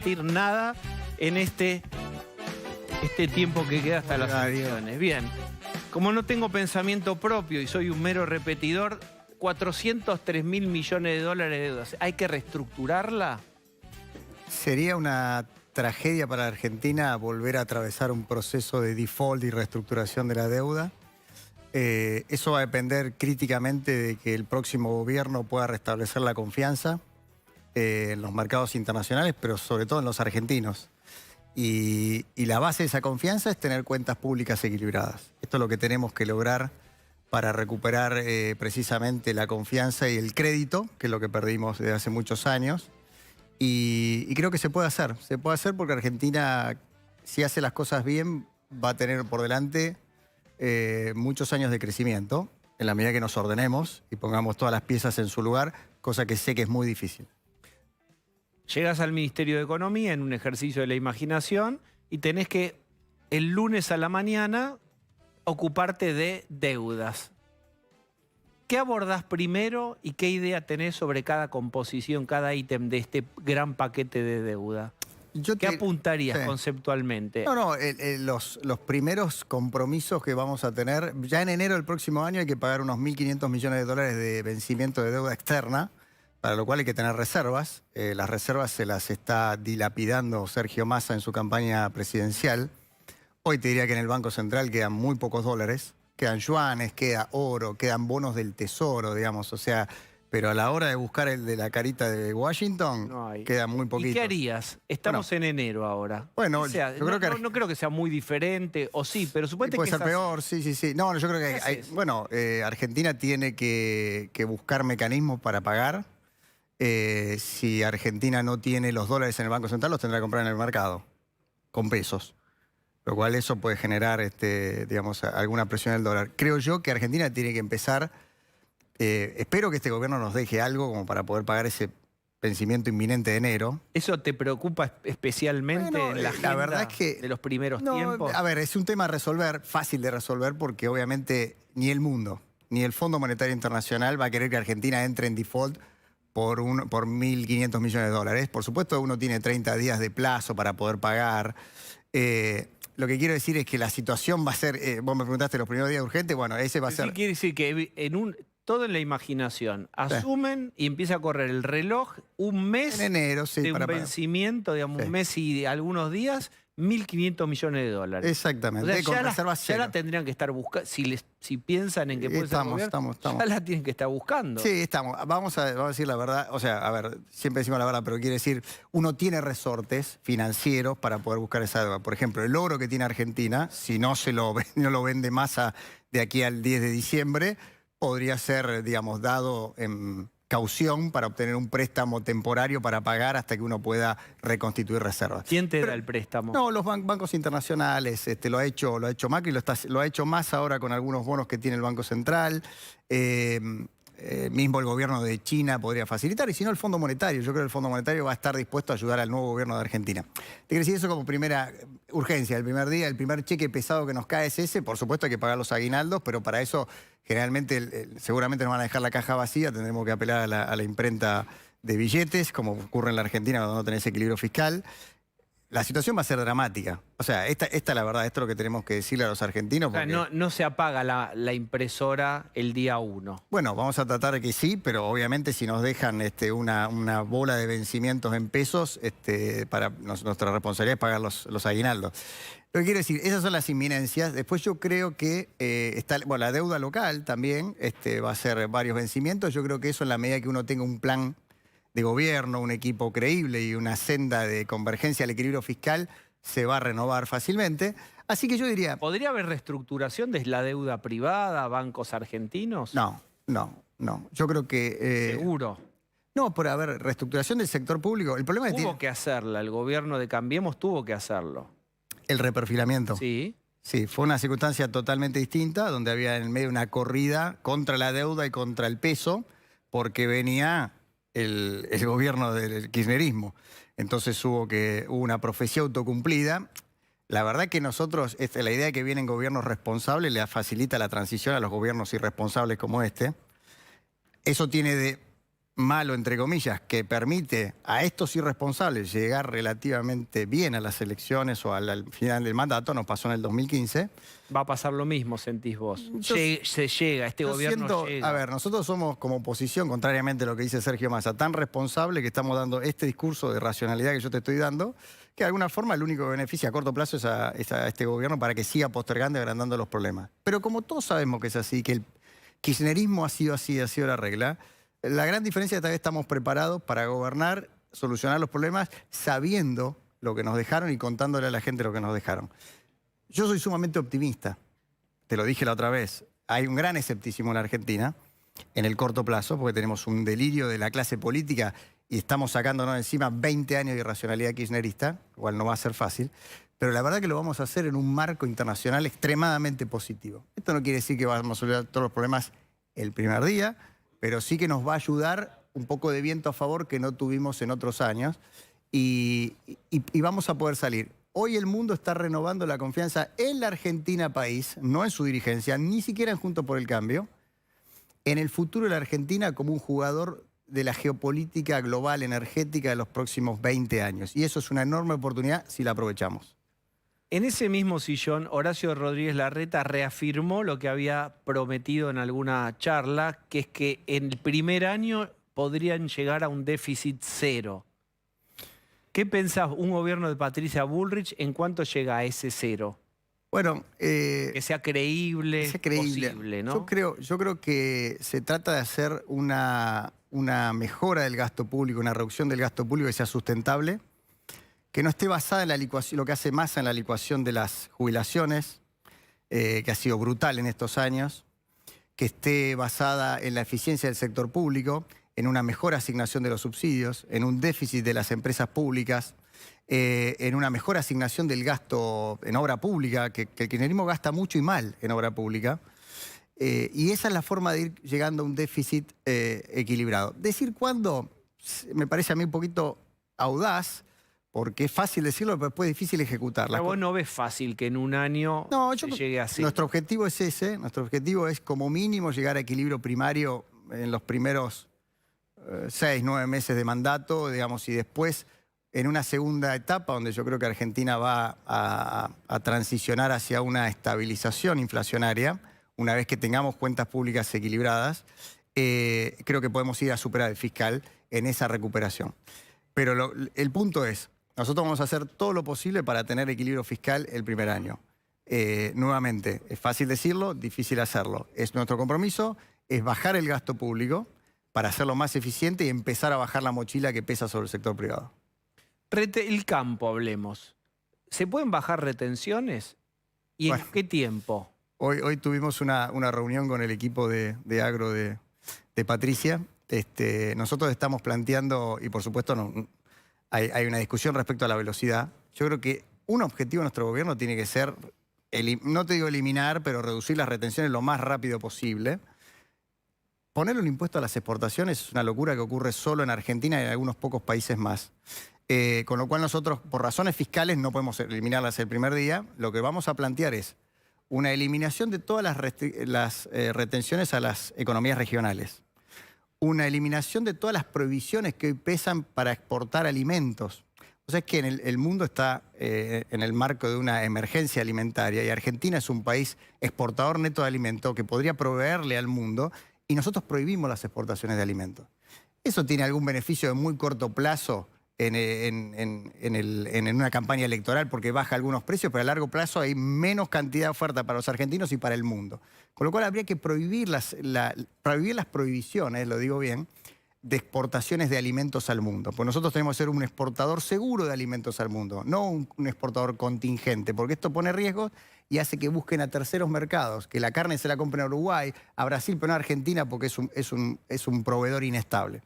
invertir nada en este tiempo que queda hasta las elecciones. Bien, como no tengo pensamiento propio y soy un mero repetidor, 403.000 millones de dólares de deudas, ¿hay que reestructurarla? Sería una tragedia para Argentina volver a atravesar un proceso de default y reestructuración de la deuda. Eso va a depender críticamente de que el próximo gobierno pueda restablecer la confianza en los mercados internacionales, pero sobre todo en los argentinos. Y la base de esa confianza es tener cuentas públicas equilibradas. Esto es lo que tenemos que lograr para recuperar precisamente la confianza y el crédito, que es lo que perdimos desde hace muchos años. Y creo que se puede hacer porque Argentina, si hace las cosas bien, va a tener por delante muchos años de crecimiento, en la medida que nos ordenemos y pongamos todas las piezas en su lugar, cosa que sé que es muy difícil. Llegas al Ministerio de Economía en un ejercicio de la imaginación y tenés que, el lunes a la mañana, ocuparte de deudas. ¿Qué abordás primero y qué idea tenés sobre cada composición, cada ítem de este gran paquete de deuda? ¿Qué apuntarías conceptualmente? Los primeros compromisos que vamos a tener, ya en enero del próximo año hay que pagar unos 1.500 millones de dólares de vencimiento de deuda externa, para lo cual hay que tener reservas. Las reservas se las está dilapidando Sergio Massa en su campaña presidencial. Hoy te diría que en el Banco Central quedan muy pocos dólares. Quedan yuanes, queda oro, quedan bonos del tesoro, digamos, o sea, pero a la hora de buscar el de la carita de Washington, queda muy poquito. ¿Y qué harías? Estamos en enero ahora. Bueno, o sea, yo creo que no creo que sea muy diferente, o sí, pero suponete puede que ser peor, sí. No, yo creo que Argentina tiene que buscar mecanismos para pagar. Si Argentina no tiene los dólares en el Banco Central, los tendrá que comprar en el mercado, con pesos. Lo cual eso puede generar, digamos, alguna presión del dólar. Creo yo que Argentina tiene que empezar, espero que este gobierno nos deje algo como para poder pagar ese vencimiento inminente de enero. ¿Eso te preocupa especialmente en la agenda verdad es que, de los primeros tiempos? A ver, es un tema a resolver, fácil de resolver, porque obviamente ni el mundo, ni el Fondo Monetario Internacional va a querer que Argentina entre en default por 1.500 millones de dólares. Por supuesto, uno tiene 30 días de plazo para poder pagar. Lo que quiero decir es que la situación va a ser, vos me preguntaste los primeros días urgentes, bueno, ese va a ser... Quiere decir que todo en la imaginación, asumen y empieza a correr el reloj un mes en enero, de un vencimiento, digamos, un mes y algunos días, 1.500 millones de dólares. Exactamente, o sea, con reservas cero. Ya la tendrían que estar buscando, si piensan en que puede ser gobierno, ya la tienen que estar buscando. Sí, estamos. Vamos a decir la verdad, o sea, a ver, siempre decimos la verdad, pero quiere decir, uno tiene resortes financieros para poder buscar esa deuda. Por ejemplo, el oro que tiene Argentina, si no lo vende Massa de aquí al 10 de diciembre, podría ser, digamos, dado en caución para obtener un préstamo temporario para pagar hasta que uno pueda reconstituir reservas. ¿Quién te da el préstamo? No, los bancos internacionales, lo ha hecho Macri, lo ha hecho más ahora con algunos bonos que tiene el Banco Central. Mismo el gobierno de China podría facilitar, y si no el Fondo Monetario. Yo creo que el Fondo Monetario va a estar dispuesto a ayudar al nuevo gobierno de Argentina. Te quiero decir eso como primera urgencia. El primer día, el primer cheque pesado que nos cae es ese. Por supuesto hay que pagar los aguinaldos, pero para eso generalmente seguramente nos van a dejar la caja vacía. Tendremos que apelar a la imprenta de billetes, como ocurre en la Argentina cuando no tenés equilibrio fiscal. La situación va a ser dramática. O sea, esta es la verdad, esto es lo que tenemos que decirle a los argentinos. Porque... O sea, no se apaga la impresora el día 1. Bueno, vamos a tratar de que sí, pero obviamente si nos dejan una bola de vencimientos en pesos, para nuestra responsabilidad es pagar los aguinaldos. Lo que quiero decir, esas son las inminencias. Después yo creo que la deuda local también va a ser varios vencimientos. Yo creo que eso, en la medida que uno tenga un plan de gobierno, un equipo creíble y una senda de convergencia al equilibrio fiscal, se va a renovar fácilmente. Así que yo diría... ¿Podría haber reestructuración de la deuda privada, bancos argentinos? No. Yo creo que... ¿Seguro? No, por haber reestructuración del sector público. El problema es Tuvo que hacerla, el gobierno de Cambiemos tuvo que hacerlo. El reperfilamiento. Sí. Sí, fue una circunstancia totalmente distinta, donde había en medio una corrida contra la deuda y contra el peso, porque venía el gobierno del kirchnerismo. Entonces hubo una profecía autocumplida. La verdad que nosotros, la idea de que vienen gobiernos responsables le facilita la transición a los gobiernos irresponsables como este. Eso tiene de malo, entre comillas, que permite a estos irresponsables llegar relativamente bien a las elecciones o al final del mandato, nos pasó en el 2015. Va a pasar lo mismo, sentís vos. Yo- Se llega, este Yo gobierno siento, llega. a ver, nosotros somos como oposición, contrariamente a lo que dice Sergio Massa, tan responsable que estamos dando este discurso de racionalidad que yo te estoy dando, que de alguna forma el único que beneficia a corto plazo es a este gobierno para que siga postergando y agrandando los problemas. Pero como todos sabemos que es así, que el kirchnerismo ha sido así, ha sido la regla, la gran diferencia es que tal vez estamos preparados para gobernar, solucionar los problemas, sabiendo lo que nos dejaron y contándole a la gente lo que nos dejaron. Yo soy sumamente optimista, te lo dije la otra vez, hay un gran escepticismo en la Argentina en el corto plazo, porque tenemos un delirio de la clase política y estamos sacándonos encima 20 años de irracionalidad kirchnerista, lo cual no va a ser fácil, pero la verdad que lo vamos a hacer en un marco internacional extremadamente positivo. Esto no quiere decir que vamos a solucionar todos los problemas el primer día, pero sí que nos va a ayudar un poco de viento a favor que no tuvimos en otros años y vamos a poder salir. Hoy el mundo está renovando la confianza en la Argentina país, no en su dirigencia, ni siquiera en Juntos por el Cambio, en el futuro de la Argentina como un jugador de la geopolítica global energética de los próximos 20 años. Y eso es una enorme oportunidad si la aprovechamos. En ese mismo sillón, Horacio Rodríguez Larreta reafirmó lo que había prometido en alguna charla, que es que en el primer año podrían llegar a un déficit cero. ¿Qué pensás un gobierno de Patricia Bullrich en cuánto llega a ese cero? Bueno, Que sea creíble, posible, ¿no? Yo creo que se trata de hacer una mejora del gasto público, una reducción del gasto público que sea sustentable, que no esté basada en la licuación, lo que hace Massa en la licuación de las jubilaciones, que ha sido brutal en estos años, que esté basada en la eficiencia del sector público, en una mejor asignación de los subsidios, en un déficit de las empresas públicas, en una mejor asignación del gasto en obra pública, que el kirchnerismo gasta mucho y mal en obra pública. Y esa es la forma de ir llegando a un déficit equilibrado. Decir cuándo me parece a mí un poquito audaz, porque es fácil decirlo, pero después es difícil ejecutarla. Pero vos no ves fácil que en un año se llegue así. Nuestro objetivo es ese, nuestro objetivo es como mínimo llegar a equilibrio primario en los primeros 6, 9 meses de mandato, digamos, y después en una segunda etapa donde yo creo que Argentina va a transicionar hacia una estabilización inflacionaria, una vez que tengamos cuentas públicas equilibradas, creo que podemos ir a superar el fiscal en esa recuperación. Pero el punto es, nosotros vamos a hacer todo lo posible para tener equilibrio fiscal el primer año. Nuevamente, es fácil decirlo, difícil hacerlo. Es nuestro compromiso, es bajar el gasto público para hacerlo más eficiente y empezar a bajar la mochila que pesa sobre el sector privado. El campo, hablemos. ¿Se pueden bajar retenciones? ¿Y en qué tiempo? Hoy tuvimos una reunión con el equipo de agro de Patricia. Nosotros estamos planteando, y por supuesto hay una discusión respecto a la velocidad. Yo creo que un objetivo de nuestro gobierno tiene que ser, no te digo eliminar, pero reducir las retenciones lo más rápido posible. Ponerle un impuesto a las exportaciones es una locura que ocurre solo en Argentina y en algunos pocos países más. Con lo cual nosotros, por razones fiscales, no podemos eliminarlas el primer día. Lo que vamos a plantear es una eliminación de todas las retenciones a las economías regionales. Una eliminación de todas las prohibiciones que hoy pesan para exportar alimentos. O sea, es que el mundo está en el marco de una emergencia alimentaria y Argentina es un país exportador neto de alimentos que podría proveerle al mundo y nosotros prohibimos las exportaciones de alimentos. ¿Eso tiene algún beneficio de muy corto plazo en una campaña electoral porque baja algunos precios, pero a largo plazo hay menos cantidad de oferta para los argentinos y para el mundo? Con lo cual habría que prohibir las prohibiciones, lo digo bien, de exportaciones de alimentos al mundo. Pues nosotros tenemos que ser un exportador seguro de alimentos al mundo, no un exportador contingente, porque esto pone riesgos y hace que busquen a terceros mercados, que la carne se la compren a Uruguay, a Brasil, pero no a Argentina porque es un proveedor inestable.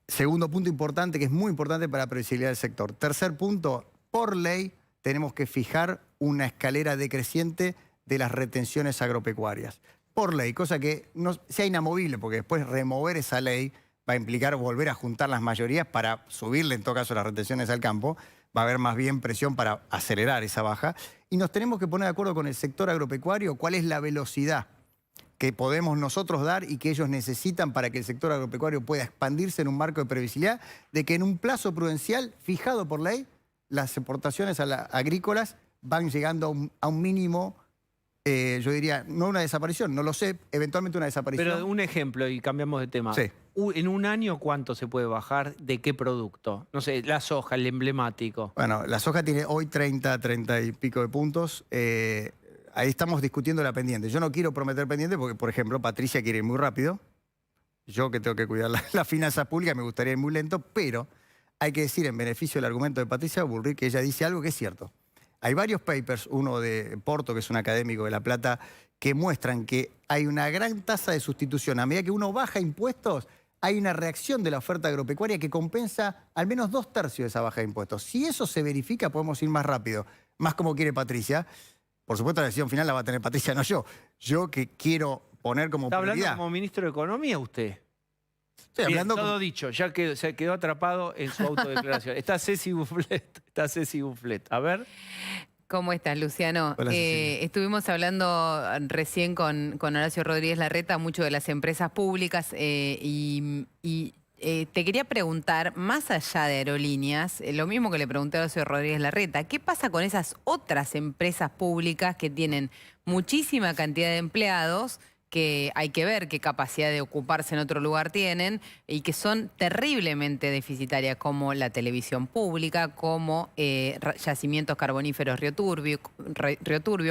Segundo punto importante, que es muy importante para la previsibilidad del sector. Tercer punto, por ley tenemos que fijar una escalera decreciente de las retenciones agropecuarias. Por ley, cosa que no sea inamovible, porque después remover esa ley va a implicar volver a juntar las mayorías para subirle en todo caso las retenciones al campo. Va a haber más bien presión para acelerar esa baja. Y nos tenemos que poner de acuerdo con el sector agropecuario cuál es la velocidad que podemos nosotros dar y que ellos necesitan para que el sector agropecuario pueda expandirse en un marco de previsibilidad, de que en un plazo prudencial fijado por ley, las exportaciones agrícolas van llegando a un mínimo, yo diría, no una desaparición, no lo sé, eventualmente una desaparición. Pero un ejemplo, y cambiamos de tema. Sí. En un año, ¿cuánto se puede bajar? ¿De qué producto? No sé, la soja, el emblemático. Bueno, la soja tiene hoy 30 y pico de puntos. Ahí estamos discutiendo la pendiente. Yo no quiero prometer pendiente porque, por ejemplo, Patricia quiere ir muy rápido. Yo que tengo que cuidar las finanzas públicas me gustaría ir muy lento, pero hay que decir en beneficio del argumento de Patricia Bullrich que ella dice algo que es cierto. Hay varios papers, uno de Porto, que es un académico de La Plata, que muestran que hay una gran tasa de sustitución. A medida que uno baja impuestos, hay una reacción de la oferta agropecuaria que compensa al menos 2/3 de esa baja de impuestos. Si eso se verifica, podemos ir más rápido, más como quiere Patricia. Por supuesto, la decisión final la va a tener Patricia, no yo. Yo que quiero poner como ¿Está prioridad. hablando como ministro de Economía usted? Estoy Bien, hablando todo dicho, ya que se quedó atrapado en su autodeclaración. Está Ceci Bufflet. A ver. ¿Cómo estás, Luciano? Hola, Cecilia. Estuvimos hablando recién con Horacio Rodríguez Larreta mucho de las empresas públicas te quería preguntar, más allá de aerolíneas, lo mismo que le pregunté a Horacio Rodríguez Larreta, ¿qué pasa con esas otras empresas públicas que tienen muchísima cantidad de empleados, que hay que ver qué capacidad de ocuparse en otro lugar tienen y que son terriblemente deficitarias, como la televisión pública, como yacimientos carboníferos Río Turbio,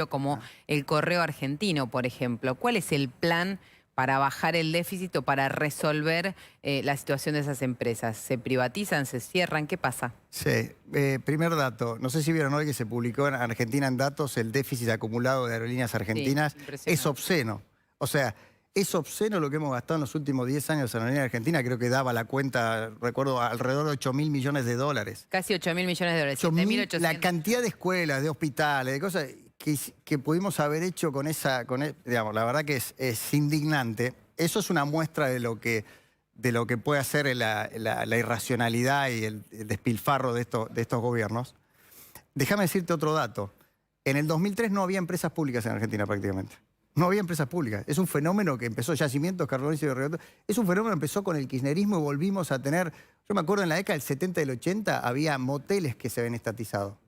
como el Correo Argentino, por ejemplo? ¿Cuál es el plan para bajar el déficit o para resolver la situación de esas empresas? ¿Se privatizan, se cierran? ¿Qué pasa? Sí, primer dato. No sé si vieron hoy que se publicó en Argentina en Datos el déficit acumulado de aerolíneas argentinas. impresionante. Es obsceno. O sea, es obsceno lo que hemos gastado en los últimos 10 años en la aerolínea argentina. Creo que daba la cuenta, recuerdo, alrededor de 8.000 millones de dólares. Casi 8.000 millones de dólares, 8.000, 7.800. la cantidad de escuelas, de hospitales, de cosas que pudimos haber hecho con esa, digamos, la verdad que es indignante. Eso es una muestra de lo que puede hacer la irracionalidad y el despilfarro de estos gobiernos. Déjame decirte otro dato. En el 2003 no había empresas públicas en Argentina prácticamente. No había empresas públicas. Es un fenómeno que empezó, yacimientos carboníferos de Río Turbio. Es un fenómeno que empezó con el kirchnerismo y volvimos a tener... Yo me acuerdo en la década del 70 y del 80 había moteles que se habían estatizado.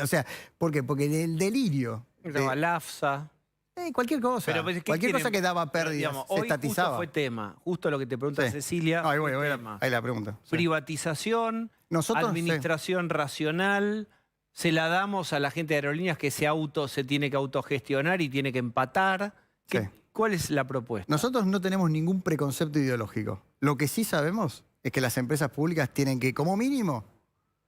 O sea, ¿por qué? Porque en el delirio... La AFSA. Cualquier cosa. Pero, pues, cualquier cosa que daba Pero, pérdidas digamos, se hoy estatizaba. justo fue tema. Justo lo que te pregunta Sí. Cecilia. No, ahí fue voy, tema. ahí la pregunta. Sí. Privatización, Nosotros, administración racional. Se la damos a la gente de aerolíneas que se tiene que autogestionar y tiene que empatar. Sí. ¿Cuál es la propuesta? Nosotros no tenemos ningún preconcepto ideológico. Lo que sí sabemos es que las empresas públicas tienen que, como mínimo,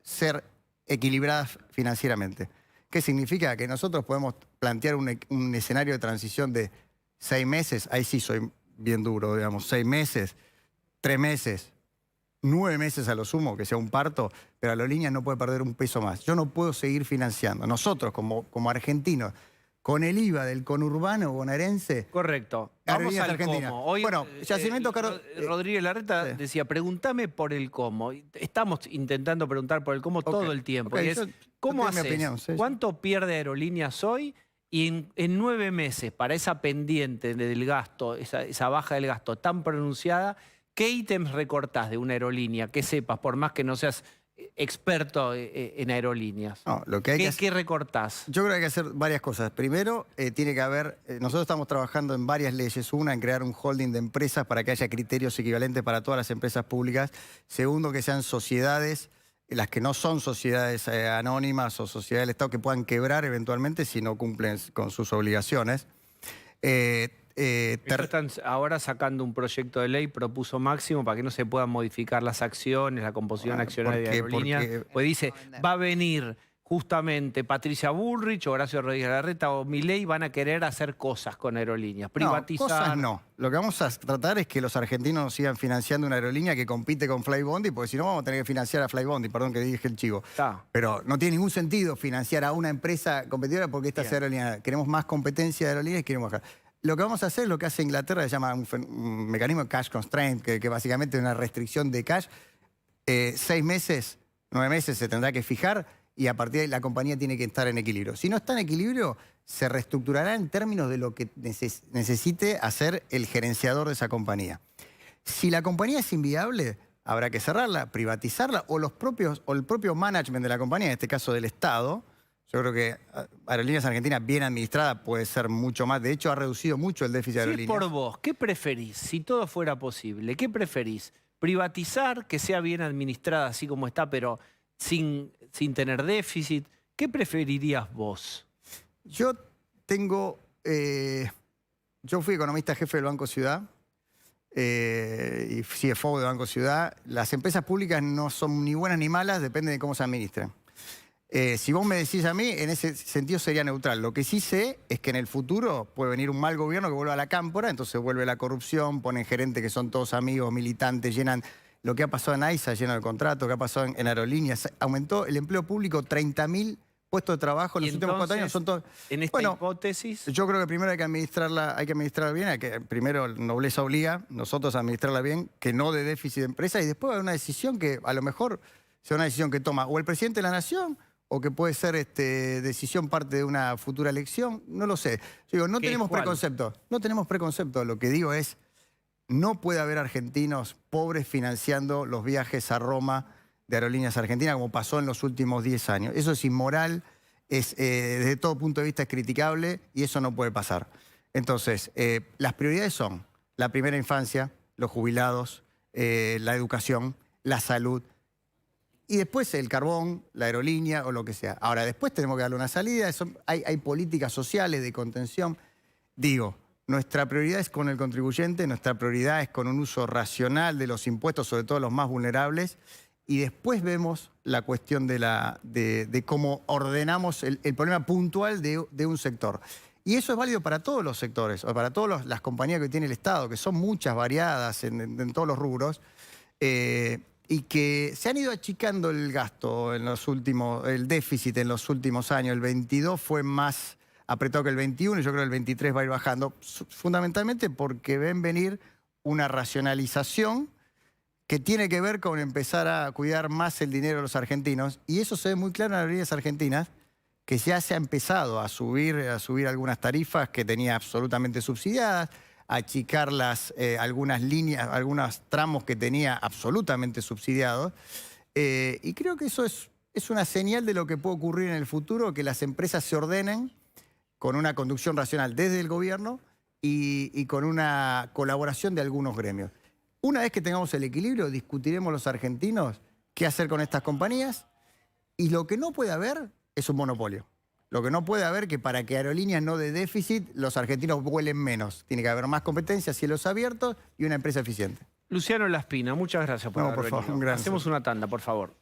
ser equilibradas financieramente. ¿Qué significa? Que nosotros podemos plantear un escenario de transición de 6 meses, ahí sí soy bien duro, digamos, 6 meses, 3 meses, 9 meses a lo sumo, que sea un parto, pero la aerolínea no puede perder un peso más. Yo no puedo seguir financiando. Nosotros, como argentinos, con el IVA del conurbano bonaerense... Correcto. Vamos Aerolíneas al Argentinas. cómo. Hoy, Bueno, yacimientos Rodríguez Larreta sí. decía, pregúntame por el cómo. Estamos intentando preguntar por el cómo todo el tiempo. Ok, Y es, yo ¿cómo tengo mi haces? opinión, sí. ¿Cuánto pierde Aerolíneas hoy? Y en 9 meses, para esa pendiente del gasto, esa baja del gasto tan pronunciada, ¿qué ítems recortás de una aerolínea? Que sepas, por más que no seas experto en aerolíneas. No, lo que hay que hacer... ¿Qué recortás? Yo creo que hay que hacer varias cosas. Primero, tiene que haber... nosotros estamos trabajando en varias leyes. Una, en crear un holding de empresas para que haya criterios equivalentes para todas las empresas públicas. Segundo, que sean sociedades, las que no son sociedades anónimas o sociedades del Estado, que puedan quebrar eventualmente si no cumplen con sus obligaciones. Están ahora sacando un proyecto de ley, propuso Máximo, para que no se puedan modificar las acciones, la composición accionaria de aerolíneas. Pues dice, va a venir justamente Patricia Bullrich, Horacio Rodríguez Larreta o Milei, van a querer hacer cosas con aerolíneas, privatizar. No, cosas no. Lo que vamos a tratar es que los argentinos sigan financiando una aerolínea que compite con Flybondi, porque si no vamos a tener que financiar a Flybondi, perdón que dije el chivo. Está. Pero no tiene ningún sentido financiar a una empresa competidora porque esta sea aerolínea. Queremos más competencia de aerolíneas y queremos bajar. Lo que vamos a hacer es lo que hace Inglaterra, se llama un mecanismo de cash constraint, que básicamente es una restricción de cash. 6 meses, 9 meses se tendrá que fijar y a partir de ahí la compañía tiene que estar en equilibrio. Si no está en equilibrio, se reestructurará en términos de lo que necesite hacer el gerenciador de esa compañía. Si la compañía es inviable, habrá que cerrarla, privatizarla, o el propio management de la compañía, en este caso del Estado. Yo creo que Aerolíneas Argentinas, bien administrada, puede ser mucho más. De hecho, ha reducido mucho el déficit de Si es aerolíneas. por vos, ¿qué preferís? Si todo fuera posible, ¿qué preferís? ¿Privatizar, que sea bien administrada así como está, pero sin tener déficit? ¿Qué preferirías vos? Yo fui economista jefe del Banco Ciudad y CFO de Banco Ciudad. Las empresas públicas no son ni buenas ni malas, depende de cómo se administren. Si vos me decís a mí, en ese sentido sería neutral. Lo que sí sé es que en el futuro puede venir un mal gobierno que vuelva a la cámpora, entonces vuelve la corrupción, ponen gerentes que son todos amigos, militantes, llenan lo que ha pasado en AISA, llenan el contrato, lo que ha pasado en aerolíneas. Aumentó el empleo público 30.000 puestos de trabajo en los últimos 4 años. Son todos. En esta hipótesis, Yo creo que primero hay que administrarla bien, primero nobleza obliga, nosotros administrarla bien, que no de déficit de empresa, y después hay una decisión que a lo mejor sea una decisión que toma o el presidente de la Nación, o que puede ser decisión parte de una futura elección, no lo sé. Yo digo, no tenemos preconceptos. No tenemos preconceptos. Lo que digo es, no puede haber argentinos pobres financiando los viajes a Roma de Aerolíneas Argentinas, como pasó en los últimos 10 años. Eso es inmoral, desde todo punto de vista es criticable, y eso no puede pasar. Entonces, las prioridades son la primera infancia, los jubilados, la educación, la salud, y después el carbón, la aerolínea o lo que sea. Ahora, después tenemos que darle una salida. Hay políticas sociales de contención. Digo, nuestra prioridad es con el contribuyente, nuestra prioridad es con un uso racional de los impuestos, sobre todo los más vulnerables. Y después vemos la cuestión de cómo ordenamos el problema puntual de un sector. Y eso es válido para todos los sectores, o para todas las compañías que tiene el Estado, que son muchas, variadas en todos los rubros. Y que se han ido achicando el gasto el déficit en los últimos años. El 22 fue más apretado que el 21 y yo creo que el 23 va a ir bajando, fundamentalmente porque ven venir una racionalización que tiene que ver con empezar a cuidar más el dinero de los argentinos, y eso se ve muy claro en las aerolíneas argentinas, que ya se ha empezado a subir algunas tarifas que tenía absolutamente subsidiadas, achicar algunas líneas, algunos tramos que tenía absolutamente subsidiados. Y creo que eso es una señal de lo que puede ocurrir en el futuro, que las empresas se ordenen con una conducción racional desde el gobierno y con una colaboración de algunos gremios. Una vez que tengamos el equilibrio, discutiremos los argentinos qué hacer con estas compañías, y lo que no puede haber es un monopolio. Lo que no puede haber, que para que Aerolíneas no dé déficit, los argentinos vuelen menos. Tiene que haber más competencia, cielos abiertos y una empresa eficiente. Luciano Laspina, muchas gracias por haber venido. Favor, un gran Hacemos una tanda, por favor.